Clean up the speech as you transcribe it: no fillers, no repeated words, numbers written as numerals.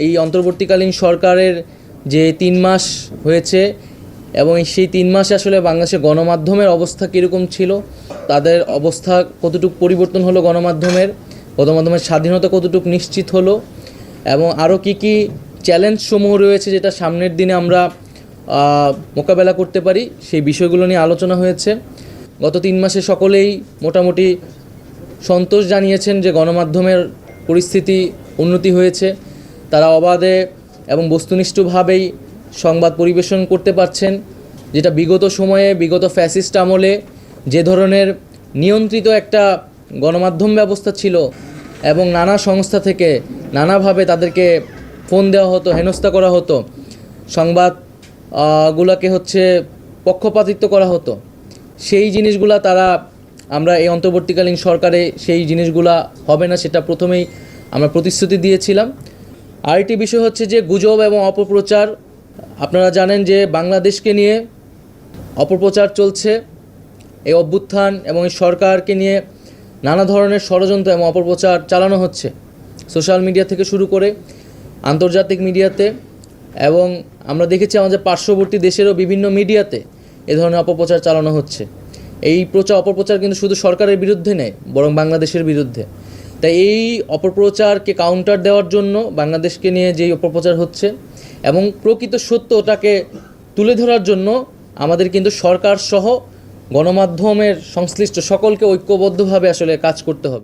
এই অন্তর্বর্তীকালীন সরকারের যে 3 মাস হয়েছে এবং সেই 3 মাসে আসলে বাংলাদেশের গণমাধ্যমের অবস্থা কীরকম ছিল, তাদের অবস্থা কতটুকু পরিবর্তন হলো, গণমাধ্যমের স্বাধীনতা কতটুকু নিশ্চিত হলো এবং আরও কী চ্যালেঞ্জসমূহ রয়েছে যেটা সামনের দিনে আমরা মোকাবেলা করতে পারি, সেই বিষয়গুলো নিয়ে আলোচনা হয়েছে। গত 3 মাসে সকলেই মোটামুটি সন্তোষ জানিয়েছেন যে গণমাধ্যমের পরিস্থিতি উন্নতি হয়েছে, তারা অবাধে এবং বস্তুনিষ্ঠভাবেই সংবাদ পরিবেশন করতে পারছেন, যেটা বিগত সময়ে বিগত ফ্যাসিস্ট আমলে যে ধরনের নিয়ন্ত্রিত একটা গণমাধ্যম ব্যবস্থা ছিল এবং নানা সংস্থা থেকে নানাভাবে তাদেরকে ফোন দেওয়া হতো, হেনস্থা করা হতো, সংবাদগুলোকে পক্ষপাতিত্ব করা হতো, সেই জিনিসগুলা আমরা এই অন্তর্বর্তীকালীন সরকারে সেই জিনিসগুলা হবে না, সেটা প্রথমেই আমরা প্রতিশ্রুতি দিয়েছিলাম। আরেকটি বিষয় হচ্ছে যে গুজব এবং অপপ্রচার। আপনারা জানেন যে বাংলাদেশকে নিয়ে অপপ্রচার চলছে, এই অভ্যুত্থান এবং এই সরকারকে নিয়ে নানা ধরনের ষড়যন্ত্র এবং অপপ্রচার চালানো হচ্ছে সোশ্যাল মিডিয়া থেকে শুরু করে আন্তর্জাতিক মিডিয়াতে, এবং আমরা দেখেছি আমাদের পার্শ্ববর্তী দেশেরও বিভিন্ন মিডিয়াতে এ ধরনের অপপ্রচার চালানো হচ্ছে। এই অপপ্রচার কিন্তু শুধু সরকারের বিরুদ্ধে নেই, বরং বাংলাদেশের বিরুদ্ধে। তাই এই অপপ্রচারকে কাউন্টার দেওয়ার জন্য বাংলাদেশকে নিয়ে যেই অপপ্রচার হচ্ছে এবং প্রকৃত সত্যটাকে তুলে ধরার জন্য আমাদের কিন্তু সরকার সহ গণমাধ্যমের সংশ্লিষ্ট সকলকে ঐক্যবদ্ধভাবে আসলে কাজ করতে হবে।